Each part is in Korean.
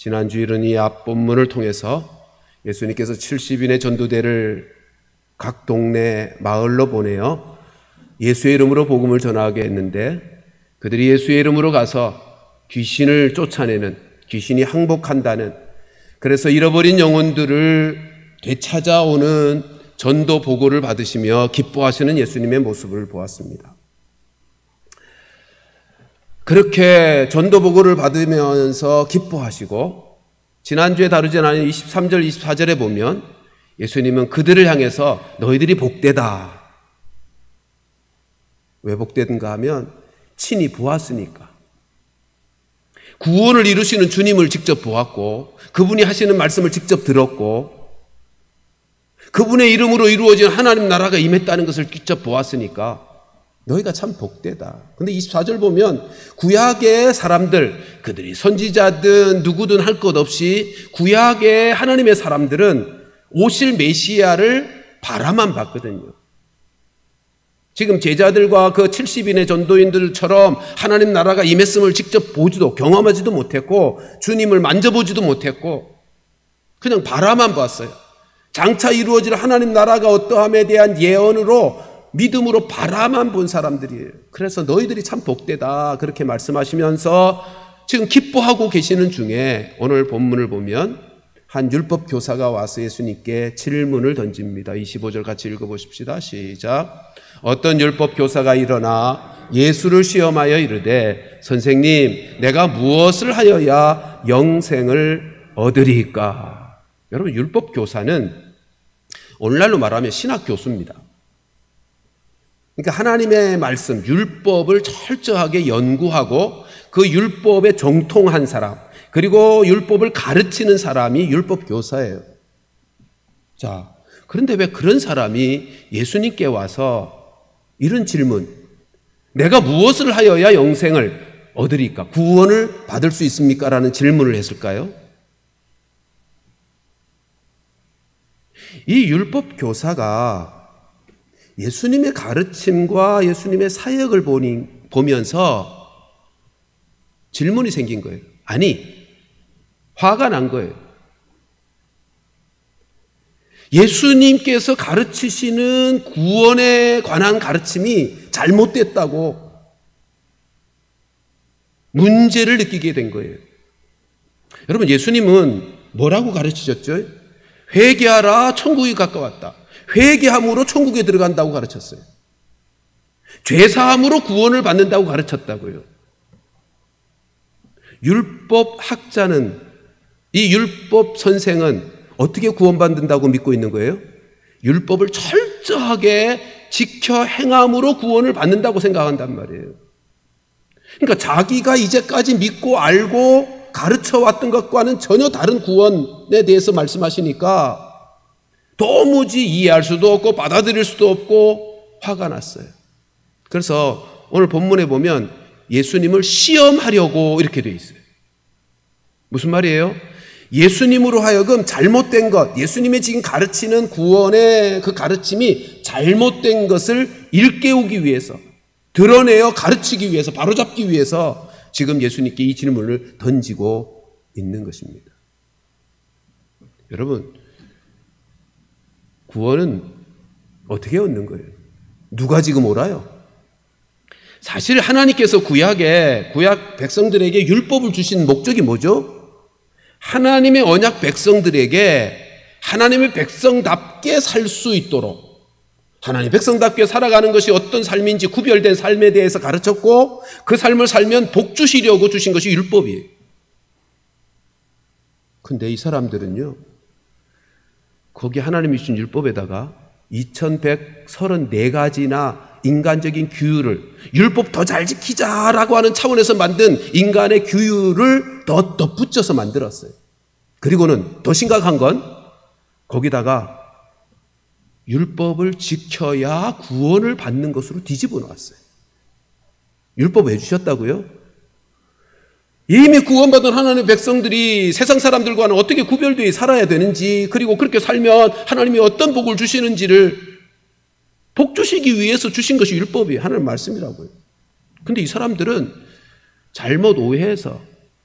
지난주일은 이 앞본문을 통해서 예수님께서 70인의 전도대를 각 동네 마을로 보내어 예수의 이름으로 복음을 전하게 했는데, 그들이 예수의 이름으로 가서 귀신을 쫓아내는, 귀신이 항복한다는, 그래서 잃어버린 영혼들을 되찾아오는 전도 보고를 받으시며 기뻐하시는 예수님의 모습을 보았습니다. 그렇게 전도 보고를 받으면서 기뻐하시고, 지난주에 다루지 않은 23절 24절에 보면 예수님은 그들을 향해서 너희들이 복되다. 왜 복되든가 하면 친히 보았으니까. 구원을 이루시는 주님을 직접 보았고, 그분이 하시는 말씀을 직접 들었고, 그분의 이름으로 이루어진 하나님 나라가 임했다는 것을 직접 보았으니까 너희가 참 복되다. 근데 24절 보면 구약의 사람들, 그들이 선지자든 누구든 할 것 없이 구약의 하나님의 사람들은 오실 메시아를 바라만 봤거든요. 지금 제자들과 그 70인의 전도인들처럼 하나님 나라가 임했음을 직접 보지도 경험하지도 못했고, 주님을 만져보지도 못했고, 그냥 바라만 봤어요. 장차 이루어질 하나님 나라가 어떠함에 대한 예언으로, 믿음으로 바라만 본 사람들이에요. 그래서 너희들이 참 복되다 그렇게 말씀하시면서 지금 기뻐하고 계시는 중에 오늘 본문을 보면 한 율법 교사가 와서 예수님께 질문을 던집니다. 25절 같이 읽어보십시다. 시작. 어떤 율법 교사가 일어나 예수를 시험하여 이르되 선생님, 내가 무엇을 하여야 영생을 얻으리까? 여러분, 율법 교사는 오늘날로 말하면 신학 교수입니다. 그러니까 하나님의 말씀, 율법을 철저하게 연구하고 그 율법에 정통한 사람, 그리고 율법을 가르치는 사람이 율법 교사예요. 자, 그런데 왜 그런 사람이 예수님께 와서 이런 질문, 내가 무엇을 하여야 영생을 얻으리까? 구원을 받을 수 있습니까? 라는 질문을 했을까요? 이 율법 교사가 예수님의 가르침과 예수님의 사역을 보면서 질문이 생긴 거예요. 아니, 화가 난 거예요. 예수님께서 가르치시는 구원에 관한 가르침이 잘못됐다고 문제를 느끼게 된 거예요. 여러분, 예수님은 뭐라고 가르치셨죠? 회개하라, 천국이 가까웠다. 회개함으로 천국에 들어간다고 가르쳤어요. 죄사함으로 구원을 받는다고 가르쳤다고요. 율법 학자는, 이 율법 선생은 어떻게 구원받는다고 믿고 있는 거예요? 율법을 철저하게 지켜 행함으로 구원을 받는다고 생각한단 말이에요. 그러니까 자기가 이제까지 믿고 알고 가르쳐 왔던 것과는 전혀 다른 구원에 대해서 말씀하시니까 도무지 이해할 수도 없고 받아들일 수도 없고 화가 났어요. 그래서 오늘 본문에 보면 예수님을 시험하려고 이렇게 돼 있어요. 무슨 말이에요? 예수님으로 하여금 잘못된 것, 예수님의 지금 가르치는 구원의 그 가르침이 잘못된 것을 일깨우기 위해서, 드러내어 가르치기 위해서, 바로잡기 위해서 지금 예수님께 이 질문을 던지고 있는 것입니다. 여러분, 구원은 어떻게 얻는 거예요? 누가 지금 옳아요? 사실 하나님께서 구약 백성들에게 율법을 주신 목적이 뭐죠? 하나님의 언약 백성들에게 하나님의 백성답게 살 수 있도록, 하나님의 백성답게 살아가는 것이 어떤 삶인지 구별된 삶에 대해서 가르쳤고, 그 삶을 살면 복 주시려고 주신 것이 율법이에요. 근데 이 사람들은요, 거기 하나님이 주신 율법에다가 2134가지나 인간적인 규율을, 율법 더 잘 지키자라고 하는 차원에서 만든 인간의 규율을 더 덧붙여서 만들었어요. 그리고는 더 심각한 건 거기다가 율법을 지켜야 구원을 받는 것으로 뒤집어 놓았어요. 율법 왜 주셨다고요? 이미 구원받은 하나님의 백성들이 세상 사람들과는 어떻게 구별되어 살아야 되는지, 그리고 그렇게 살면 하나님이 어떤 복을 주시는지를 복 주시기 위해서 주신 것이 율법이에요. 하나님 말씀이라고요. 근데 이 사람들은 잘못 오해해서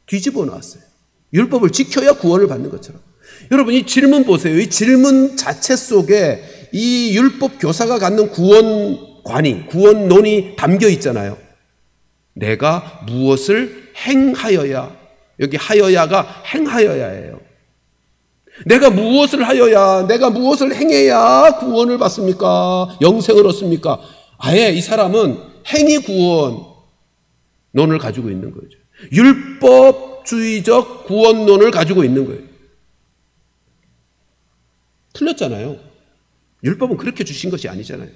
뒤집어 놨어요. 율법을 지켜야 구원을 받는 것처럼. 여러분, 이 질문 보세요. 이 질문 자체 속에 이 율법 교사가 갖는 구원관이, 구원론이 담겨 있잖아요. 내가 무엇을 행하여야, 여기 하여야가 행하여야예요. 내가 무엇을 하여야, 내가 무엇을 행해야 구원을 받습니까? 영생을 얻습니까? 아예 이 사람은 행위 구원론을 가지고 있는 거죠. 율법주의적 구원론을 가지고 있는 거예요. 틀렸잖아요. 율법은 그렇게 주신 것이 아니잖아요.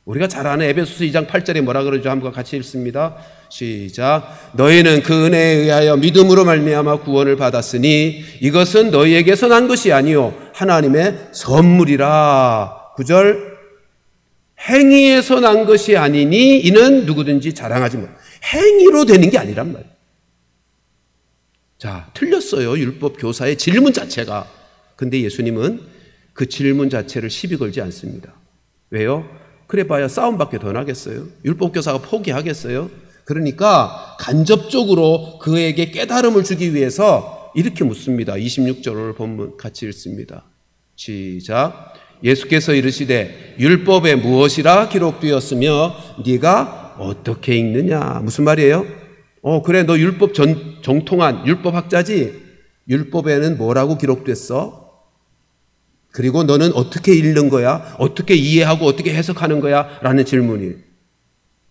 우리가 잘 아는 에베소서 2장 8절에 뭐라 그러죠? 한번 같이 읽습니다. 시작. 너희는 그 은혜에 의하여 믿음으로 말미암아 구원을 받았으니 이것은 너희에게서 난 것이 아니요 하나님의 선물이라. 9절. 행위에서 난 것이 아니니 이는 누구든지 자랑하지 못. 행위로 되는 게 아니란 말이에요. 자, 틀렸어요. 율법 교사의 질문 자체가. 근데 예수님은 그 질문 자체를 시비 걸지 않습니다. 왜요? 그래 봐야 싸움밖에 더 나겠어요? 율법 교사가 포기하겠어요? 그러니까 간접적으로 그에게 깨달음을 주기 위해서 이렇게 묻습니다. 26절을 본문 같이 읽습니다. 시작. 예수께서 이르시되 율법에 무엇이라 기록되었으며 네가 어떻게 읽느냐. 무슨 말이에요? 그래, 너 율법 정통한 율법학자지? 율법에는 뭐라고 기록됐어? 그리고 너는 어떻게 읽는 거야? 어떻게 이해하고 어떻게 해석하는 거야? 라는 질문이.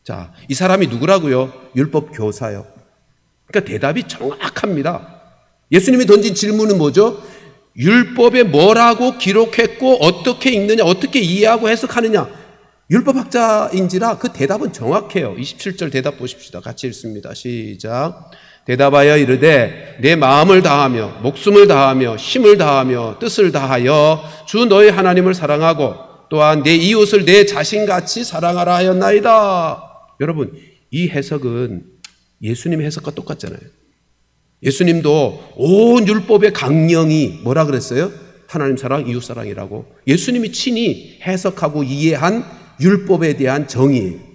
자, 이 사람이 누구라고요? 율법 교사요. 그러니까 대답이 정확합니다. 예수님이 던진 질문은 뭐죠? 율법에 뭐라고 기록했고 어떻게 읽느냐, 어떻게 이해하고 해석하느냐. 율법학자인지라 그 대답은 정확해요. 27절 대답 보십시다. 같이 읽습니다. 시작. 대답하여 이르되 내 마음을 다하며 목숨을 다하며 힘을 다하며 뜻을 다하여 주 너희 하나님을 사랑하고 또한 내 이웃을 내 자신같이 사랑하라 하였나이다. 여러분, 이 해석은 예수님의 해석과 똑같잖아요. 예수님도 온 율법의 강령이 뭐라 그랬어요? 하나님 사랑, 이웃 사랑이라고. 예수님이 친히 해석하고 이해한 율법에 대한 정의예요.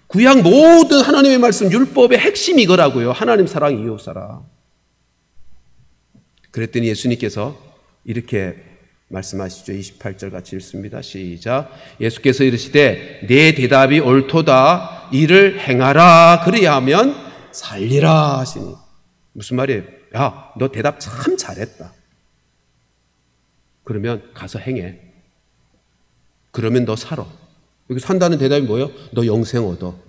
구약 모든 하나님의 말씀, 율법의 핵심이 이거라고요. 하나님 사랑, 이웃 사랑. 그랬더니 예수님께서 이렇게 말씀하시죠. 28절 같이 읽습니다. 시작. 예수께서 이르시되 내 대답이 옳도다. 이를 행하라. 그래야 하면 살리라 하시니. 무슨 말이에요? 야, 너 대답 참 잘했다. 그러면 가서 행해. 그러면 너 살아. 여기 산다는 대답이 뭐예요? 너 영생 얻어.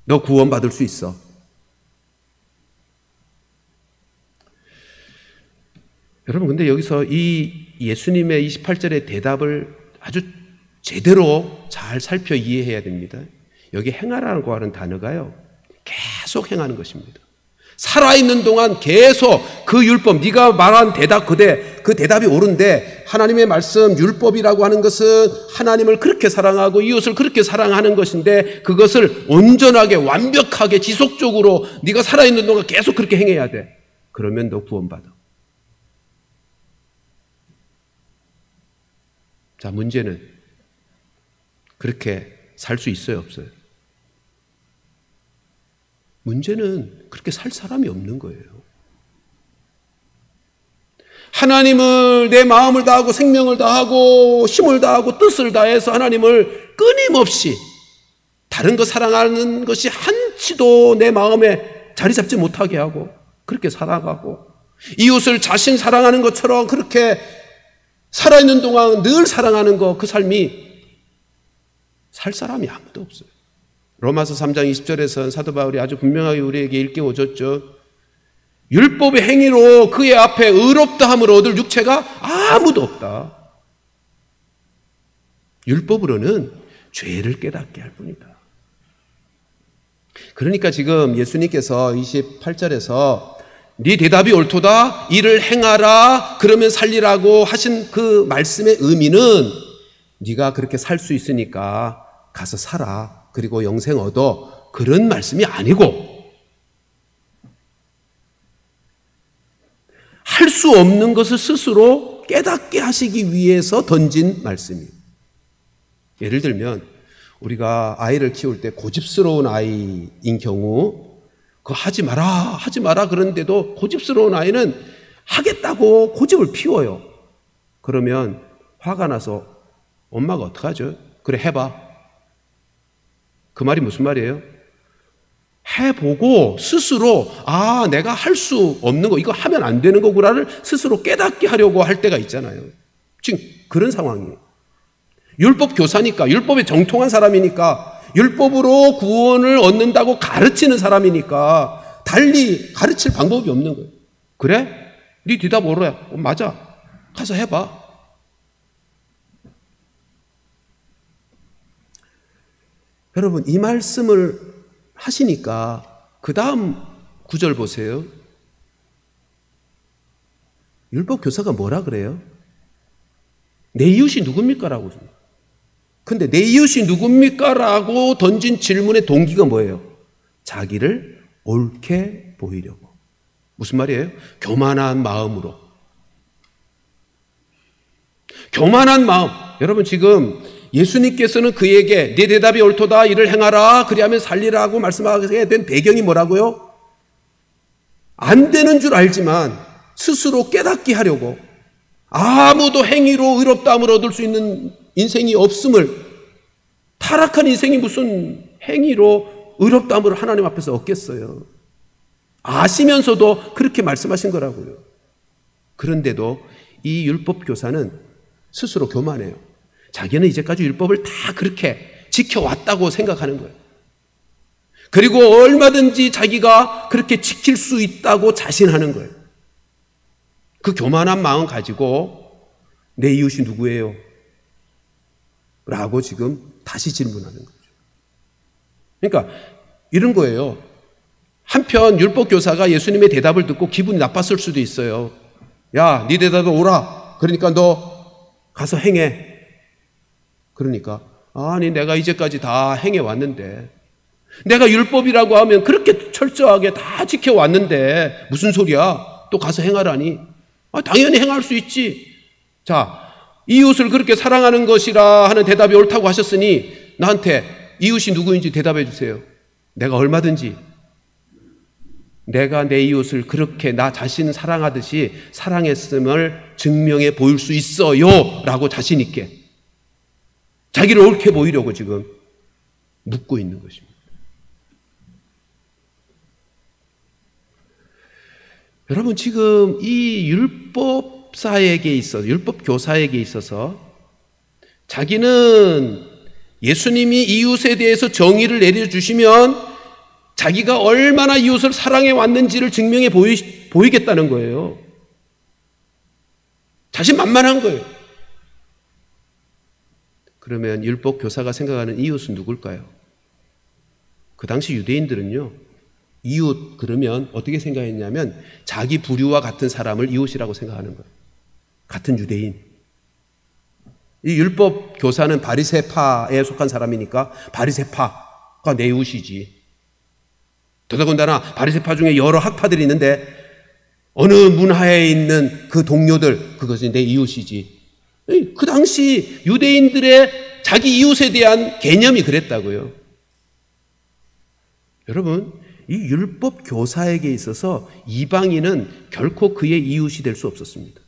너 구원받을 수 있어. 여러분, 근데 여기서 이 예수님의 28절의 대답을 아주 제대로 잘 살펴 이해해야 됩니다. 여기 행하라고 하는 단어가요, 계속 행하는 것입니다. 살아있는 동안 계속 그 율법, 네가 말한 대답, 그 대답이 옳은데 하나님의 말씀, 율법이라고 하는 것은 하나님을 그렇게 사랑하고 이웃을 그렇게 사랑하는 것인데 그것을 온전하게 완벽하게 지속적으로 네가 살아있는 동안 계속 그렇게 행해야 돼. 그러면 너 구원받아. 자, 문제는 그렇게 살 수 있어요, 없어요? 문제는 그렇게 살 사람이 없는 거예요. 하나님을 내 마음을 다하고 생명을 다하고 힘을 다하고 뜻을 다해서 하나님을 끊임없이 다른 거 사랑하는 것이 한치도 내 마음에 자리 잡지 못하게 하고 그렇게 살아가고 이웃을 자신 사랑하는 것처럼 그렇게 살아있는 동안 늘 사랑하는 거, 그 삶이 살 사람이 아무도 없어요. 로마서 3장 20절에서는 사도 바울이 아주 분명하게 우리에게 일깨워줬죠. 율법의 행위로 그의 앞에 의롭다함을 얻을 육체가 아무도 없다. 율법으로는 죄를 깨닫게 할 뿐이다. 그러니까 지금 예수님께서 28절에서 네 대답이 옳도다, 이를 행하라, 그러면 살리라고 하신 그 말씀의 의미는 네가 그렇게 살 수 있으니까 가서 살아, 그리고 영생 얻어, 그런 말씀이 아니고 할 수 없는 것을 스스로 깨닫게 하시기 위해서 던진 말씀이에요. 예를 들면 우리가 아이를 키울 때 고집스러운 아이인 경우 그거 하지 마라, 하지 마라 그러는데도 고집스러운 아이는 하겠다고 고집을 피워요. 그러면 화가 나서 엄마가 어떡하죠? 그래, 해봐. 그 말이 무슨 말이에요? 해보고 스스로 내가 할 수 없는 거, 이거 하면 안 되는 거구나를 스스로 깨닫게 하려고 할 때가 있잖아요. 지금 그런 상황이에요. 율법 교사니까, 율법에 정통한 사람이니까, 율법으로 구원을 얻는다고 가르치는 사람이니까 달리 가르칠 방법이 없는 거예요. 그래? 네 대답 뭐래? 맞아. 가서 해봐. 여러분, 이 말씀을 하시니까 그 다음 구절 보세요. 율법 교사가 뭐라 그래요? 내 이웃이 누굽니까? 라고. 근데 내 이웃이 누굽니까? 라고 던진 질문의 동기가 뭐예요? 자기를 옳게 보이려고. 무슨 말이에요? 교만한 마음으로. 교만한 마음. 여러분, 지금 예수님께서는 그에게 네 대답이 옳도다, 이를 행하라, 그리하면 살리라고 말씀하게 된 배경이 뭐라고요? 안 되는 줄 알지만 스스로 깨닫게 하려고, 아무도 행위로 의롭다함을 얻을 수 있는 인생이 없음을, 타락한 인생이 무슨 행위로 의롭다함을 하나님 앞에서 얻겠어요? 아시면서도 그렇게 말씀하신 거라고요. 그런데도 이 율법 교사는 스스로 교만해요. 자기는 이제까지 율법을 다 그렇게 지켜왔다고 생각하는 거예요. 그리고 얼마든지 자기가 그렇게 지킬 수 있다고 자신하는 거예요. 그 교만한 마음 가지고 내 이웃이 누구예요? 라고 지금 다시 질문하는 거죠. 그러니까 이런 거예요. 한편 율법 교사가 예수님의 대답을 듣고 기분이 나빴을 수도 있어요. 야, 네 대답을 오라. 그러니까 너 가서 행해. 그러니까 아니, 내가 이제까지 다 행해왔는데, 내가 율법이라고 하면 그렇게 철저하게 다 지켜왔는데 무슨 소리야? 또 가서 행하라니? 당연히 행할 수 있지. 자, 이웃을 그렇게 사랑하는 것이라 하는 대답이 옳다고 하셨으니 나한테 이웃이 누구인지 대답해 주세요. 내가 얼마든지, 내가 내 이웃을 그렇게 나 자신 사랑하듯이 사랑했음을 증명해 보일 수 있어요 라고 자신 있게 자기를 옳게 보이려고 지금 묻고 있는 것입니다. 여러분, 지금 이 율법사에게 있어서, 율법 교사에게 있어서 자기는 예수님이 이웃에 대해서 정의를 내려주시면 자기가 얼마나 이웃을 사랑해 왔는지를 증명해 보이겠다는 거예요. 자신만만한 거예요. 그러면 율법 교사가 생각하는 이웃은 누굴까요? 그 당시 유대인들은요, 이웃 그러면 어떻게 생각했냐면 자기 부류와 같은 사람을 이웃이라고 생각하는 거예요. 같은 유대인. 이 율법 교사는 바리새파에 속한 사람이니까 바리새파가 내 이웃이지. 더더군다나 바리새파 중에 여러 학파들이 있는데 어느 문화에 있는 그 동료들, 그것이 내 이웃이지. 그 당시 유대인들의 자기 이웃에 대한 개념이 그랬다고요. 여러분, 이 율법 교사에게 있어서 이방인은 결코 그의 이웃이 될 수 없었습니다.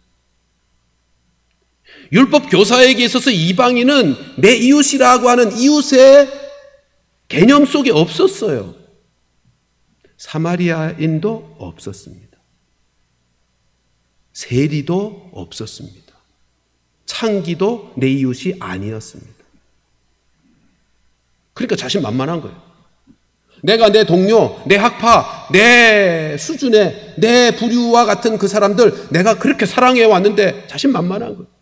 율법 교사에게 있어서 이방인은 내 이웃이라고 하는 이웃의 개념 속에 없었어요. 사마리아인도 없었습니다. 세리도 없었습니다. 창기도 내 이웃이 아니었습니다. 그러니까 자신만만한 거예요. 내가 내 동료, 내 학파, 내 수준의, 내 부류와 같은 그 사람들 내가 그렇게 사랑해 왔는데 자신만만한 거예요.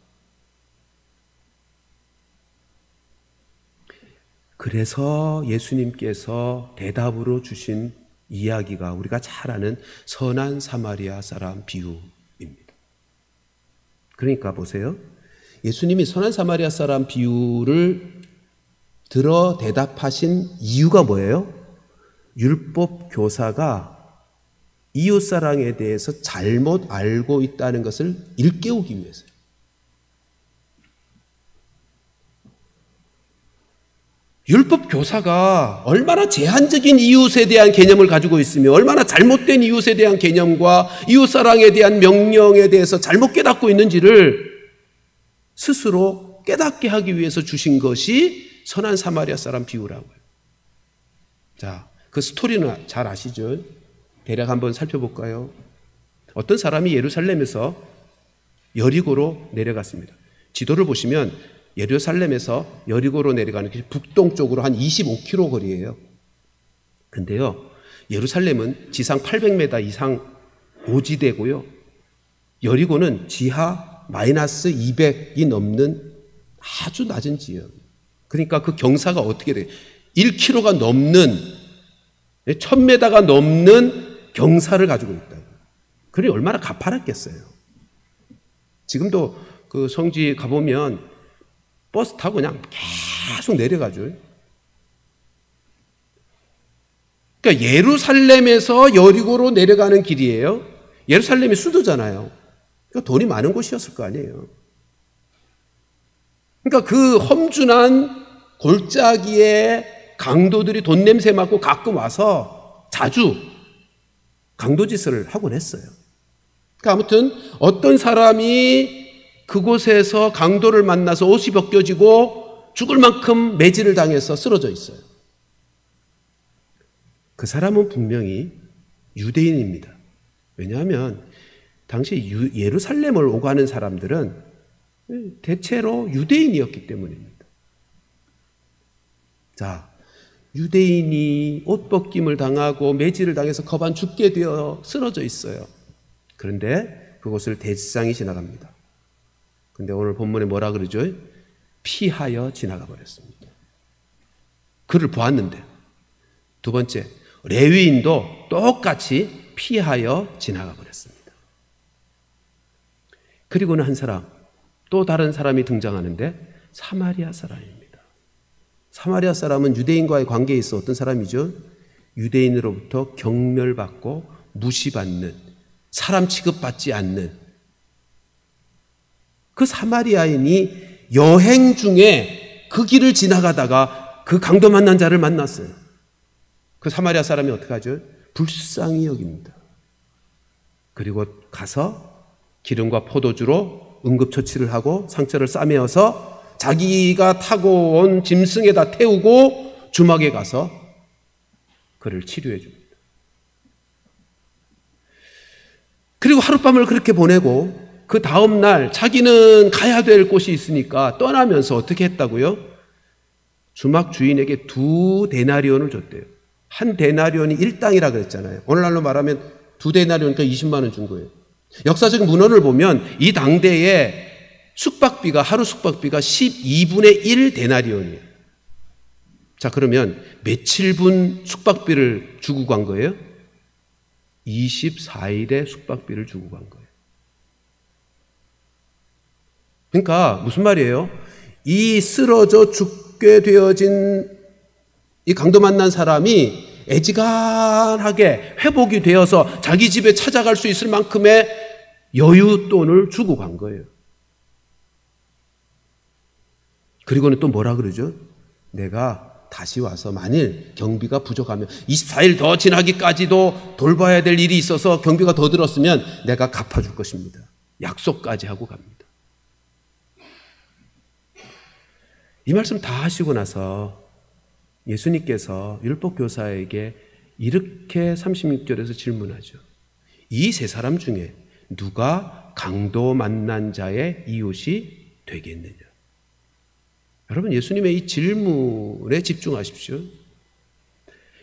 그래서 예수님께서 대답으로 주신 이야기가 우리가 잘 아는 선한 사마리아 사람 비유입니다. 그러니까 보세요. 예수님이 선한 사마리아 사람 비유를 들어 대답하신 이유가 뭐예요? 율법 교사가 이웃사랑에 대해서 잘못 알고 있다는 것을 일깨우기 위해서요. 율법 교사가 얼마나 제한적인 이웃에 대한 개념을 가지고 있으며 얼마나 잘못된 이웃에 대한 개념과 이웃사랑에 대한 명령에 대해서 잘못 깨닫고 있는지를 스스로 깨닫게 하기 위해서 주신 것이 선한 사마리아 사람 비유라고요. 자, 그 스토리는 잘 아시죠? 대략 한번 살펴볼까요? 어떤 사람이 예루살렘에서 여리고로 내려갔습니다. 지도를 보시면 예루살렘에서 여리고로 내려가는 길 북동쪽으로 한 25km 거리예요. 근데요, 예루살렘은 지상 800m 이상 고지대고요. 여리고는 지하 마이너스 200이 넘는 아주 낮은 지역. 그러니까 그 경사가 어떻게 돼요? 1km가 넘는, 1000m가 넘는 경사를 가지고 있다고. 그러니 얼마나 가파랐겠어요. 지금도 그 성지 가보면 버스 타고 그냥 계속 내려가죠. 그러니까 예루살렘에서 여리고로 내려가는 길이에요. 예루살렘이 수도잖아요. 그러니까 돈이 많은 곳이었을 거 아니에요. 그러니까 그 험준한 골짜기에 강도들이 돈 냄새 맡고 가끔 와서 자주 강도짓을 하곤 했어요. 그러니까 아무튼 어떤 사람이 그곳에서 강도를 만나서 옷이 벗겨지고 죽을 만큼 매질을 당해서 쓰러져 있어요. 그 사람은 분명히 유대인입니다. 왜냐하면 당시 예루살렘을 오가는 사람들은 대체로 유대인이었기 때문입니다. 자, 유대인이 옷 벗김을 당하고 매질을 당해서 거반 죽게 되어 쓰러져 있어요. 그런데 그곳을 대지상이 지나갑니다. 근데 오늘 본문에 뭐라 그러죠? 피하여 지나가 버렸습니다. 그를 보았는데. 두 번째, 레위인도 똑같이 피하여 지나가 버렸습니다. 그리고는 한 사람, 또 다른 사람이 등장하는데 사마리아 사람입니다. 사마리아 사람은 유대인과의 관계에 있어 어떤 사람이죠? 유대인으로부터 경멸받고 무시받는, 사람 취급받지 않는 그 사마리아인이 여행 중에 그 길을 지나가다가 그 강도 만난 자를 만났어요. 그 사마리아 사람이 어떻게 하죠? 불쌍히 여깁니다. 그리고 가서 기름과 포도주로 응급처치를 하고 상처를 싸매어서 자기가 타고 온 짐승에다 태우고 주막에 가서 그를 치료해 줍니다. 그리고 하룻밤을 그렇게 보내고 그 다음 날 자기는 가야 될 곳이 있으니까 떠나면서 어떻게 했다고요? 주막 주인에게 2데나리온을 줬대요. 1데나리온이 1당이라 그랬잖아요. 오늘날로 말하면 2데나리온이니까 20만 원 준 거예요. 역사적 문헌을 보면 이 당대에 숙박비가, 하루 숙박비가 12분의 1데나리온이에요. 자, 그러면 며칠분 숙박비를 주고 간 거예요? 24일의 숙박비를 주고 간 거예요. 그러니까 무슨 말이에요? 이 쓰러져 죽게 되어진 이 강도 만난 사람이 애지간하게 회복이 되어서 자기 집에 찾아갈 수 있을 만큼의 여윳돈을 주고 간 거예요. 그리고는 또 뭐라 그러죠? 내가 다시 와서 만일 경비가 부족하면 24일 더 지나기까지도 돌봐야 될 일이 있어서 경비가 더 들었으면 내가 갚아줄 것입니다. 약속까지 하고 갑니다. 이 말씀 다 하시고 나서 예수님께서 율법교사에게 이렇게 36절에서 질문하죠. 이 세 사람 중에 누가 강도 만난 자의 이웃이 되겠느냐? 여러분, 예수님의 이 질문에 집중하십시오.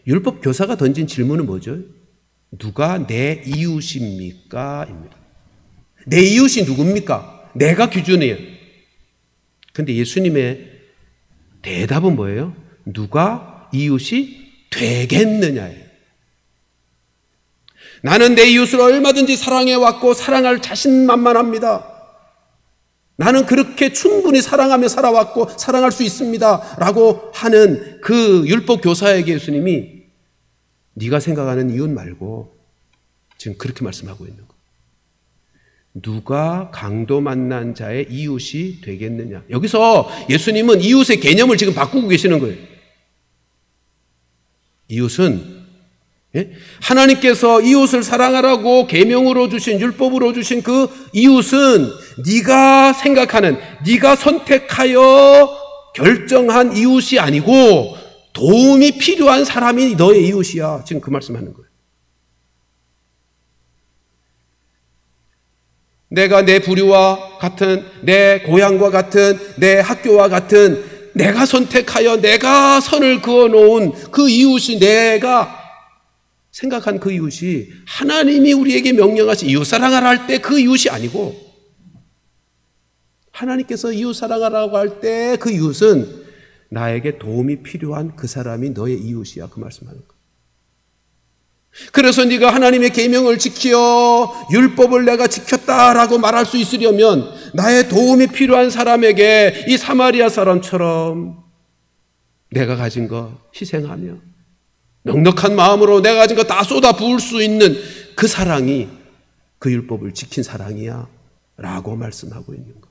율법교사가 던진 질문은 뭐죠? 누가 내 이웃입니까? 입니다. 내 이웃이 누굽니까? 내가 기준이에요. 근데 예수님의 대답은 뭐예요? 누가 이웃이 되겠느냐예요. 나는 내 이웃을 얼마든지 사랑해왔고 사랑할 자신만만합니다. 나는 그렇게 충분히 사랑하며 살아왔고 사랑할 수 있습니다. 라고 하는 그 율법 교사에게 예수님이 네가 생각하는 이웃 말고 지금 그렇게 말씀하고 있는 거예요. 누가 강도 만난 자의 이웃이 되겠느냐. 여기서 예수님은 이웃의 개념을 지금 바꾸고 계시는 거예요. 이웃은 하나님께서 이웃을 사랑하라고 계명으로 주신 율법으로 주신 그 이웃은 네가 생각하는 네가 선택하여 결정한 이웃이 아니고 도움이 필요한 사람이 너의 이웃이야. 지금 그 말씀하는 거예요. 내가 내 부류와 같은 내 고향과 같은 내 학교와 같은 내가 선택하여 내가 선을 그어놓은 그 이웃이 내가 생각한 그 이웃이 하나님이 우리에게 명령하신 이웃 사랑하라 할 때 그 이웃이 아니고 하나님께서 이웃 사랑하라고 할 때 그 이웃은 나에게 도움이 필요한 그 사람이 너의 이웃이야. 그 말씀하는 거예요. 그래서 네가 하나님의 계명을 지켜 율법을 내가 지켰다라고 말할 수 있으려면 나의 도움이 필요한 사람에게 이 사마리아 사람처럼 내가 가진 것 희생하며 넉넉한 마음으로 내가 가진 것 다 쏟아 부을 수 있는 그 사랑이 그 율법을 지킨 사랑이야 라고 말씀하고 있는 것.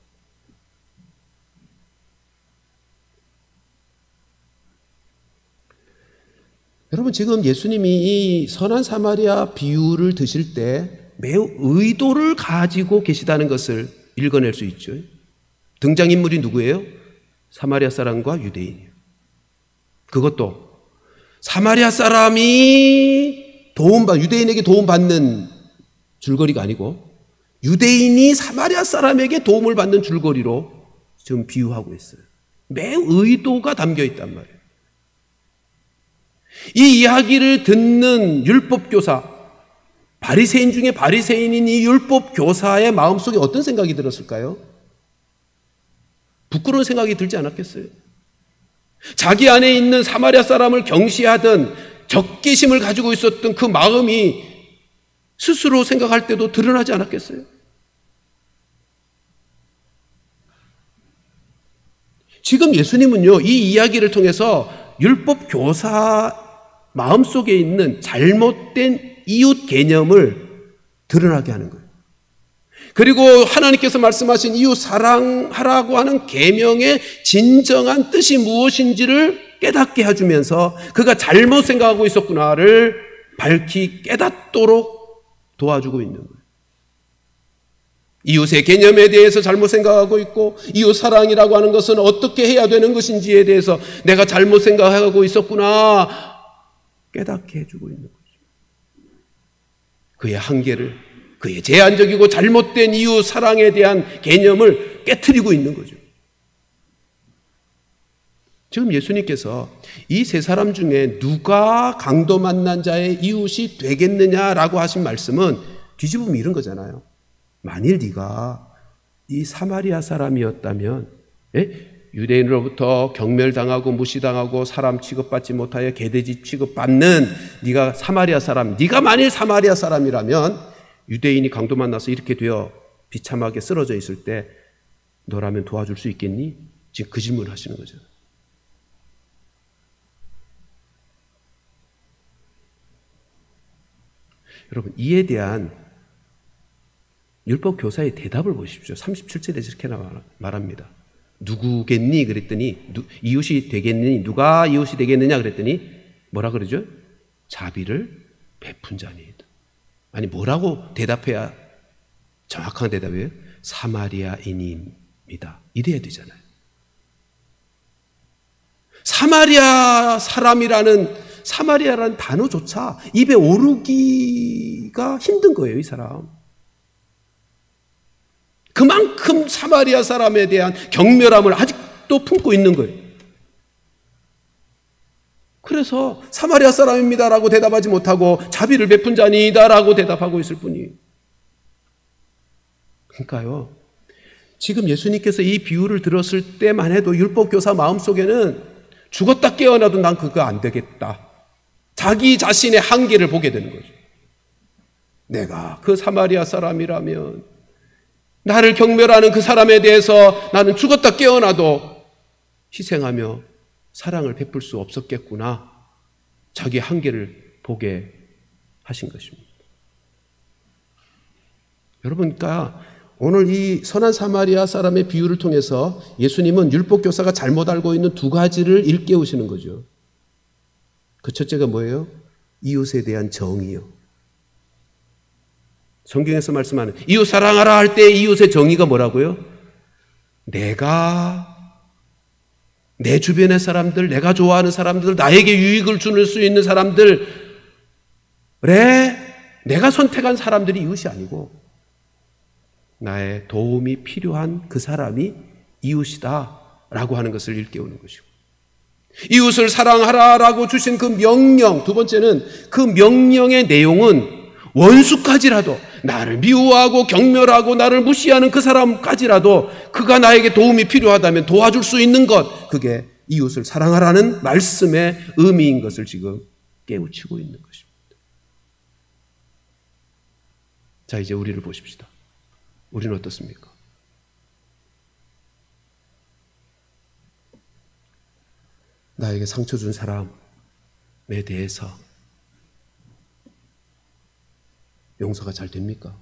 여러분 지금 예수님이 이 선한 사마리아 비유를 드실 때 매우 의도를 가지고 계시다는 것을 읽어낼 수 있죠. 등장인물이 누구예요? 사마리아 사람과 유대인이에요. 그것도 사마리아 사람이 유대인에게 도움받는 줄거리가 아니고 유대인이 사마리아 사람에게 도움을 받는 줄거리로 지금 비유하고 있어요. 매우 의도가 담겨 있단 말이에요. 이 이야기를 듣는 율법교사, 바리새인 중에 바리새인인 이 율법교사의 마음속에 어떤 생각이 들었을까요? 부끄러운 생각이 들지 않았겠어요? 자기 안에 있는 사마리아 사람을 경시하던 적개심을 가지고 있었던 그 마음이 스스로 생각할 때도 드러나지 않았겠어요? 지금 예수님은요, 이 이야기를 통해서 율법교사 마음속에 있는 잘못된 이웃 개념을 드러나게 하는 거예요. 그리고 하나님께서 말씀하신 이웃 사랑하라고 하는 계명의 진정한 뜻이 무엇인지를 깨닫게 해주면서 그가 잘못 생각하고 있었구나를 밝히 깨닫도록 도와주고 있는 거예요. 이웃의 개념에 대해서 잘못 생각하고 있고 이웃 사랑이라고 하는 것은 어떻게 해야 되는 것인지에 대해서 내가 잘못 생각하고 있었구나 깨닫게 해주고 있는 거죠. 그의 한계를, 그의 제한적이고 잘못된 이웃 사랑에 대한 개념을 깨트리고 있는 거죠. 지금 예수님께서 이 세 사람 중에 누가 강도 만난 자의 이웃이 되겠느냐라고 하신 말씀은 뒤집으면 이런 거잖아요. 만일 네가 이 사마리아 사람이었다면 유대인으로부터 경멸당하고 무시당하고 사람 취급받지 못하여 개돼지 취급받는 네가 사마리아 사람, 네가 만일 사마리아 사람이라면 유대인이 강도 만나서 이렇게 되어 비참하게 쓰러져 있을 때 너라면 도와줄 수 있겠니? 지금 그 질문을 하시는 거죠. 여러분 이에 대한 율법 교사의 대답을 보십시오. 37절에 이렇게 말합니다. 누구겠니? 그랬더니 이웃이 되겠니? 누가 이웃이 되겠느냐? 그랬더니 뭐라 그러죠? 자비를 베푼 자니이다. 아니 뭐라고 대답해야 정확한 대답이에요? 사마리아인입니다. 이래야 되잖아요. 사마리아라는 단어조차 입에 오르기가 힘든 거예요, 이 사람. 그만큼 사마리아 사람에 대한 경멸함을 아직도 품고 있는 거예요. 그래서 사마리아 사람입니다라고 대답하지 못하고 자비를 베푼 자니다라고 대답하고 있을 뿐이에요. 그러니까요, 지금 예수님께서 이 비유를 들었을 때만 해도 율법교사 마음속에는 죽었다 깨어나도 난 그거 안 되겠다. 자기 자신의 한계를 보게 되는 거죠. 내가 그 사마리아 사람이라면 나를 경멸하는 그 사람에 대해서 나는 죽었다 깨어나도 희생하며 사랑을 베풀 수 없었겠구나. 자기 한계를 보게 하신 것입니다. 여러분, 그러니까 오늘 이 선한 사마리아 사람의 비유를 통해서 예수님은 율법교사가 잘못 알고 있는 두 가지를 일깨우시는 거죠. 그 첫째가 뭐예요? 이웃에 대한 정의요. 성경에서 말씀하는 이웃 사랑하라 할 때 이웃의 정의가 뭐라고요? 내가 내 주변의 사람들, 내가 좋아하는 사람들, 나에게 유익을 줄 수 있는 사람들에 내가 선택한 사람들이 이웃이 아니고 나의 도움이 필요한 그 사람이 이웃이다라고 하는 것을 일깨우는 것이고, 이웃을 사랑하라라고 주신 그 명령, 두 번째는 그 명령의 내용은 원수까지라도, 나를 미워하고 경멸하고 나를 무시하는 그 사람까지라도 그가 나에게 도움이 필요하다면 도와줄 수 있는 것, 그게 이웃을 사랑하라는 말씀의 의미인 것을 지금 깨우치고 있는 것입니다. 자, 이제 우리를 보십시다. 우리는 어떻습니까? 나에게 상처 준 사람에 대해서 용서가 잘 됩니까?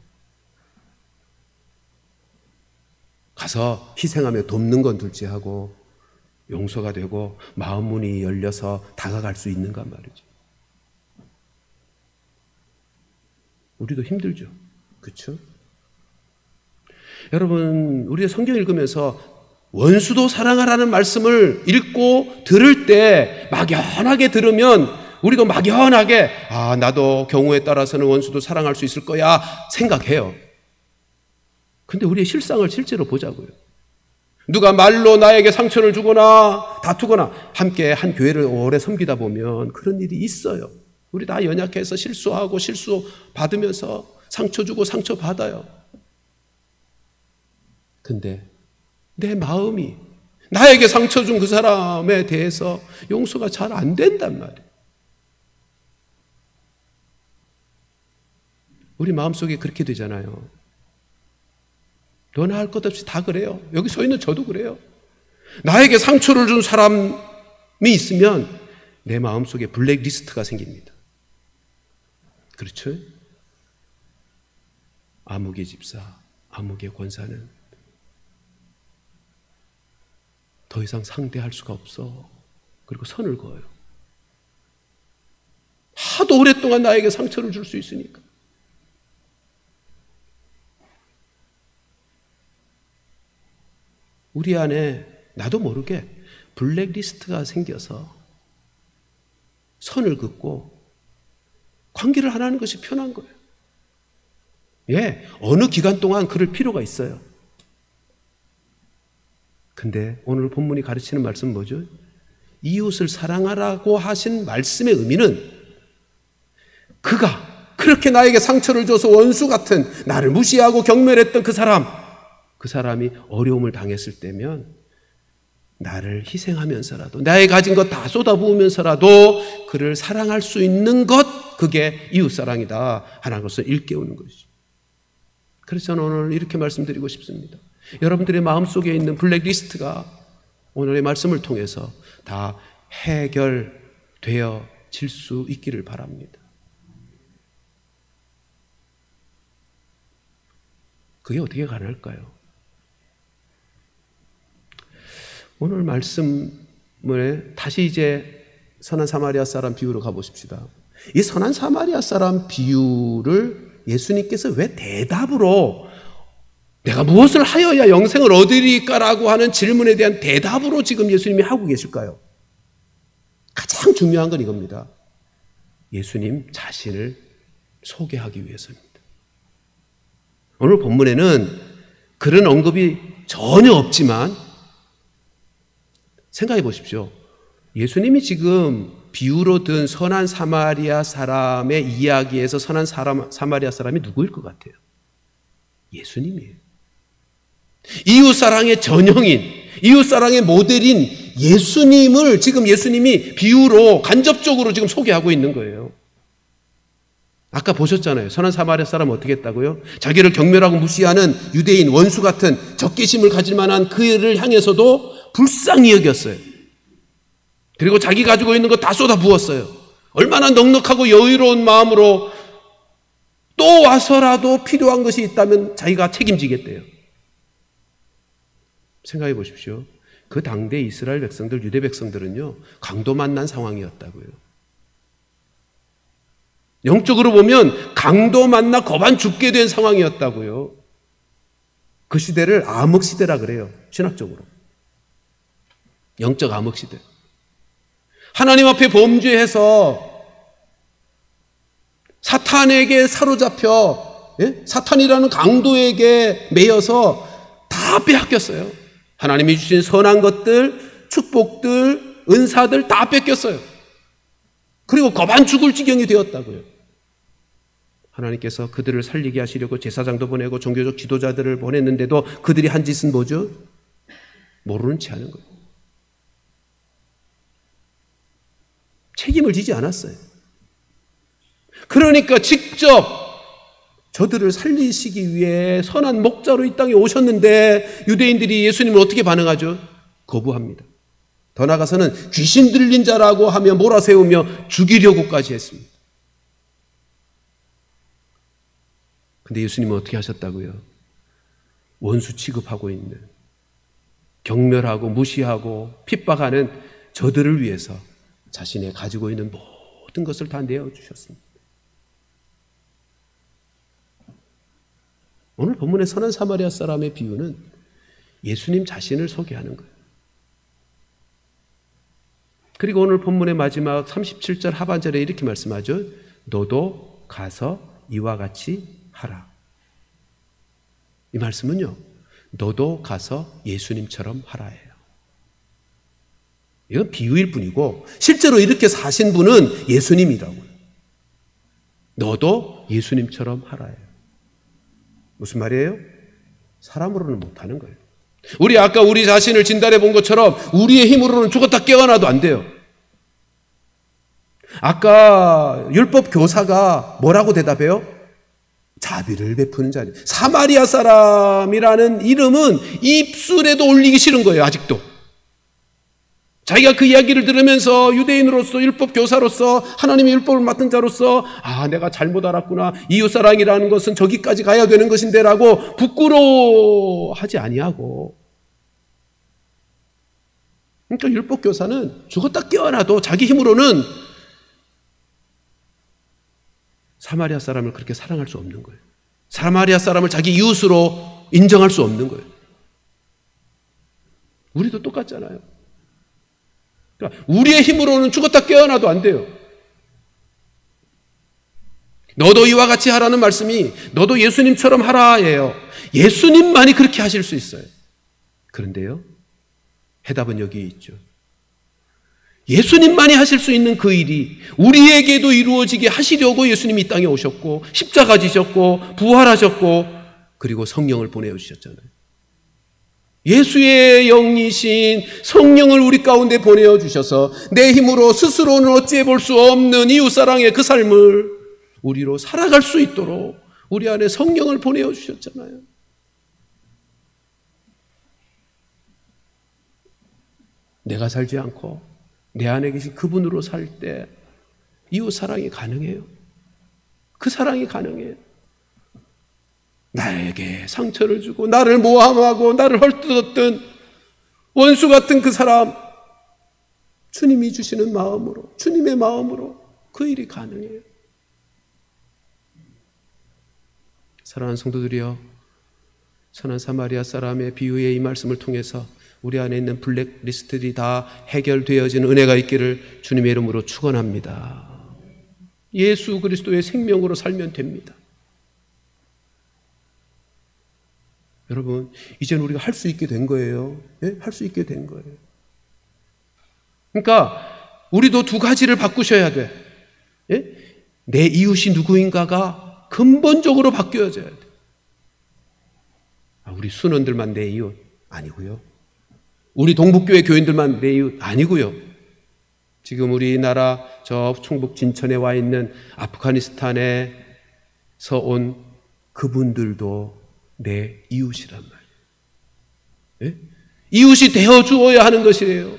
가서 희생하며 돕는 건 둘째하고 용서가 되고 마음 문이 열려서 다가갈 수 있는가 말이죠. 우리도 힘들죠. 그렇죠? 여러분, 우리가 성경 읽으면서 원수도 사랑하라는 말씀을 읽고 들을 때 막연하게 들으면 우리도 막연하게 나도 경우에 따라서는 원수도 사랑할 수 있을 거야 생각해요. 근데 우리의 실상을 실제로 보자고요. 누가 말로 나에게 상처를 주거나 다투거나, 함께 한 교회를 오래 섬기다 보면 그런 일이 있어요. 우리 다 연약해서 실수하고 실수 받으면서 상처 주고 상처 받아요. 근데 내 마음이 나에게 상처 준 그 사람에 대해서 용서가 잘 안 된단 말이에요. 우리 마음속에 그렇게 되잖아요. 너나 할 것 없이 다 그래요. 여기 서 있는 저도 그래요. 나에게 상처를 준 사람이 있으면 내 마음속에 블랙리스트가 생깁니다. 그렇죠? 아무개 집사, 아무개 권사는 더 이상 상대할 수가 없어. 그리고 선을 그어요. 하도 오랫동안 나에게 상처를 줄 수 있으니까. 우리 안에 나도 모르게 블랙리스트가 생겨서 선을 긋고 관계를 하나는 것이 편한 거예요. 예, 어느 기간 동안 그럴 필요가 있어요. 근데 오늘 본문이 가르치는 말씀은 뭐죠? 이웃을 사랑하라고 하신 말씀의 의미는 그가 그렇게 나에게 상처를 줘서 원수 같은 나를 무시하고 경멸했던 그 사람이 어려움을 당했을 때면 나를 희생하면서라도 나의 가진 것 다 쏟아부으면서라도 그를 사랑할 수 있는 것, 그게 이웃사랑이다 하는 것을 일깨우는 것이죠. 그래서 저는 오늘 이렇게 말씀드리고 싶습니다. 여러분들의 마음속에 있는 블랙리스트가 오늘의 말씀을 통해서 다 해결되어질 수 있기를 바랍니다. 그게 어떻게 가능할까요? 오늘 말씀을 다시 이제 선한 사마리아 사람 비유로 가보십시다. 이 선한 사마리아 사람 비유를 예수님께서 왜 대답으로 내가 무엇을 하여야 영생을 얻으리까라고 하는 질문에 대한 대답으로 지금 예수님이 하고 계실까요? 가장 중요한 건 이겁니다. 예수님 자신을 소개하기 위해서입니다. 오늘 본문에는 그런 언급이 전혀 없지만 생각해 보십시오. 예수님이 지금 비유로 든 선한 사마리아 사람의 이야기에서 선한 사마리아 사람이 누구일 것 같아요? 예수님이에요. 이웃사랑의 전형인, 이웃사랑의 모델인 예수님을 지금 예수님이 비유로 간접적으로 지금 소개하고 있는 거예요. 아까 보셨잖아요. 선한 사마리아 사람 어떻게 했다고요? 자기를 경멸하고 무시하는 유대인 원수 같은 적개심을 가질 만한 그를 향해서도 불쌍히 여겼어요. 그리고 자기 가지고 있는 거 다 쏟아 부었어요. 얼마나 넉넉하고 여유로운 마음으로 또 와서라도 필요한 것이 있다면 자기가 책임지겠대요. 생각해 보십시오. 그 당대 이스라엘 백성들, 유대 백성들은요, 강도 만난 상황이었다고요. 영적으로 보면 강도 만나 거반 죽게 된 상황이었다고요. 그 시대를 암흑시대라 그래요. 신학적으로. 영적 암흑시대. 하나님 앞에 범죄해서 사탄에게 사로잡혀, 사탄이라는 강도에게 매여서 다 빼앗겼어요. 하나님이 주신 선한 것들, 축복들, 은사들 다 뺏겼어요. 그리고 거반 죽을 지경이 되었다고요. 하나님께서 그들을 살리게 하시려고 제사장도 보내고 종교적 지도자들을 보냈는데도 그들이 한 짓은 뭐죠? 모르는 체 하는 거예요. 책임을 지지 않았어요. 그러니까 직접 저들을 살리시기 위해 선한 목자로 이 땅에 오셨는데 유대인들이 예수님을 어떻게 반응하죠? 거부합니다. 더 나아가서는 귀신 들린 자라고 하며 몰아세우며 죽이려고까지 했습니다. 근데 예수님은 어떻게 하셨다고요? 원수 취급하고 있는, 경멸하고 무시하고 핍박하는 저들을 위해서 자신의 가지고 있는 모든 것을 다 내어주셨습니다. 오늘 본문의 선한 사마리아 사람의 비유는 예수님 자신을 소개하는 거예요. 그리고 오늘 본문의 마지막 37절 하반절에 이렇게 말씀하죠. 너도 가서 이와 같이 하라. 이 말씀은요, 너도 가서 예수님처럼 하라예요. 이건 비유일 뿐이고 실제로 이렇게 사신 분은 예수님이라고요. 너도 예수님처럼 하라예요. 무슨 말이에요? 사람으로는 못하는 거예요. 아까 우리 자신을 진단해 본 것처럼 우리의 힘으로는 죽었다 깨어나도 안 돼요. 아까 율법 교사가 뭐라고 대답해요? 자비를 베푸는 자니. 사마리아 사람이라는 이름은 입술에도 올리기 싫은 거예요. 아직도. 자기가 그 이야기를 들으면서 유대인으로서 율법 교사로서 하나님의 율법을 맡은 자로서 내가 잘못 알았구나. 이웃사랑이라는 것은 저기까지 가야 되는 것인데 라고 부끄러워하지 아니하고, 그러니까 율법 교사는 죽었다 깨어나도 자기 힘으로는 사마리아 사람을 그렇게 사랑할 수 없는 거예요. 사마리아 사람을 자기 이웃으로 인정할 수 없는 거예요. 우리도 똑같잖아요. 그러니까 우리의 힘으로는 죽었다 깨어나도 안 돼요. 너도 이와 같이 하라는 말씀이 너도 예수님처럼 하라예요. 예수님만이 그렇게 하실 수 있어요. 그런데요, 해답은 여기 있죠. 예수님만이 하실 수 있는 그 일이 우리에게도 이루어지게 하시려고 예수님이 이 땅에 오셨고 십자가 지셨고 부활하셨고 그리고 성령을 보내주셨잖아요. 예수의 영이신 성령을 우리 가운데 보내주셔서 내 힘으로 스스로는 어찌해 볼 수 없는 이웃사랑의 그 삶을 우리로 살아갈 수 있도록 우리 안에 성령을 보내주셨잖아요. 내가 살지 않고 내 안에 계신 그분으로 살 때 이웃사랑이 가능해요. 그 사랑이 가능해요. 나에게 상처를 주고 나를 모함하고 나를 헐뜯었던 원수 같은 그 사람, 주님이 주시는 마음으로, 주님의 마음으로 그 일이 가능해요. 사랑하는 성도들이여, 선한 사마리아 사람의 비유의 이 말씀을 통해서 우리 안에 있는 블랙리스트들이 다 해결되어지는 은혜가 있기를 주님의 이름으로 축원합니다. 예수 그리스도의 생명으로 살면 됩니다. 여러분, 이제는 우리가 할 수 있게 된 거예요. 예? 할 수 있게 된 거예요. 그러니까 우리도 두 가지를 바꾸셔야 돼. 예? 내 이웃이 누구인가가 근본적으로 바뀌어져야 돼. 우리 순원들만 내 이웃 아니고요. 우리 동북교회 교인들만 내 이웃 아니고요. 지금 우리나라 저 충북 진천에 와 있는 아프가니스탄에서 온 그분들도 내 이웃이란 말이에요. 예? 이웃이 되어 주어야 하는 것이에요.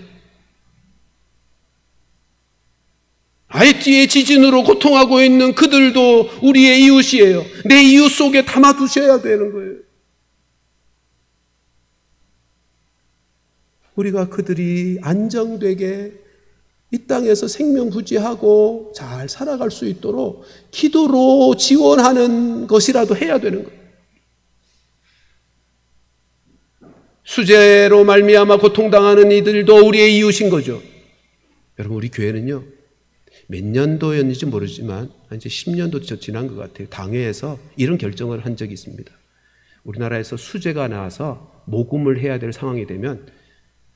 하이티의 지진으로 고통하고 있는 그들도 우리의 이웃이에요. 내 이웃 속에 담아두셔야 되는 거예요. 우리가 그들이 안정되게 이 땅에서 생명 부지하고 잘 살아갈 수 있도록 기도로 지원하는 것이라도 해야 되는 거예요. 수재로 말미암아 고통당하는 이들도 우리의 이웃인 거죠. 여러분, 우리 교회는요, 몇 년도였는지 모르지만 이제 10년도 지난 것 같아요. 당회에서 이런 결정을 한 적이 있습니다. 우리나라에서 수재가 나와서 모금을 해야 될 상황이 되면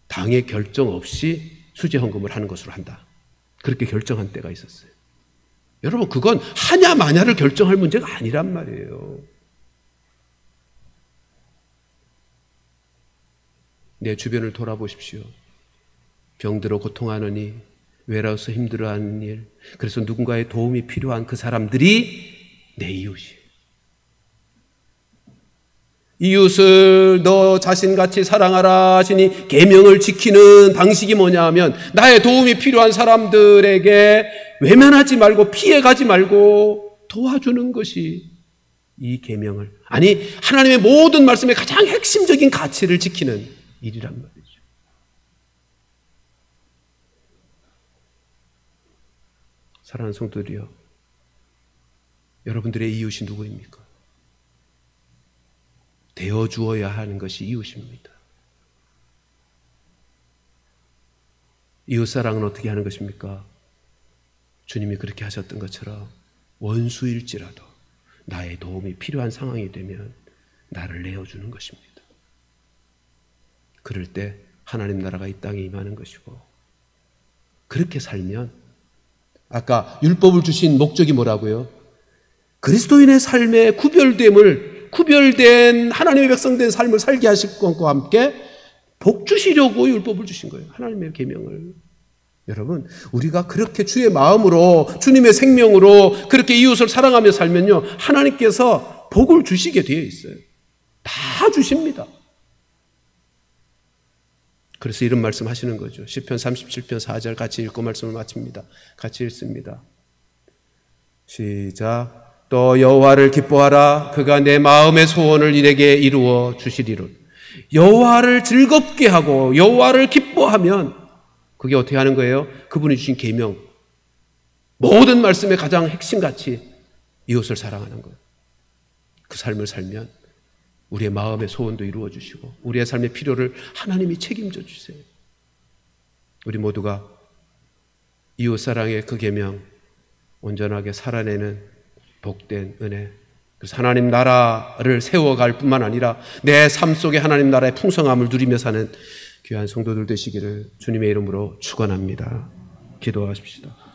당회 결정 없이 수재 헌금을 하는 것으로 한다. 그렇게 결정한 때가 있었어요. 여러분, 그건 하냐 마냐를 결정할 문제가 아니란 말이에요. 내 주변을 돌아보십시오. 병들어 고통하느니, 외로워서 힘들어하는 일, 그래서 누군가의 도움이 필요한 그 사람들이 내 이웃이에요. 이웃을 너 자신같이 사랑하라 하시니 계명을 지키는 방식이 뭐냐 하면 나의 도움이 필요한 사람들에게 외면하지 말고 피해가지 말고 도와주는 것이 이 계명을, 아니 하나님의 모든 말씀의 가장 핵심적인 가치를 지키는 일이란 말이죠. 사랑하는 성도들이여, 여러분들의 이웃이 누구입니까? 되어주어야 하는 것이 이웃입니다. 이웃사랑은 어떻게 하는 것입니까? 주님이 그렇게 하셨던 것처럼 원수일지라도 나의 도움이 필요한 상황이 되면 나를 내어주는 것입니다. 그럴 때 하나님 나라가 이 땅에 임하는 것이고, 그렇게 살면, 아까 율법을 주신 목적이 뭐라고요? 그리스도인의 삶의 구별된 하나님의 백성된 삶을 살게 하실 것과 함께 복 주시려고 율법을 주신 거예요. 하나님의 계명을. 여러분, 우리가 그렇게 주의 마음으로, 주님의 생명으로 그렇게 이웃을 사랑하며 살면요, 하나님께서 복을 주시게 되어 있어요. 다 주십니다. 그래서 이런 말씀 하시는 거죠. 시편 37편 4절 같이 읽고 말씀을 마칩니다. 같이 읽습니다. 시작. 또 여호와를 기뻐하라. 그가 내 마음의 소원을 이에게 이루어 주시리로다. 여호와를 즐겁게 하고 여호와를 기뻐하면 그게 어떻게 하는 거예요? 그분이 주신 계명, 모든 말씀의 가장 핵심같이 이웃을 사랑하는 거예요. 그 삶을 살면 우리의 마음의 소원도 이루어 주시고 우리의 삶의 필요를 하나님이 책임져 주세요. 우리 모두가 이웃사랑의 그 계명 온전하게 살아내는 복된 은혜, 그래서 하나님 나라를 세워갈 뿐만 아니라 내 삶 속에 하나님 나라의 풍성함을 누리며 사는 귀한 성도들 되시기를 주님의 이름으로 축원합니다. 기도하십시다.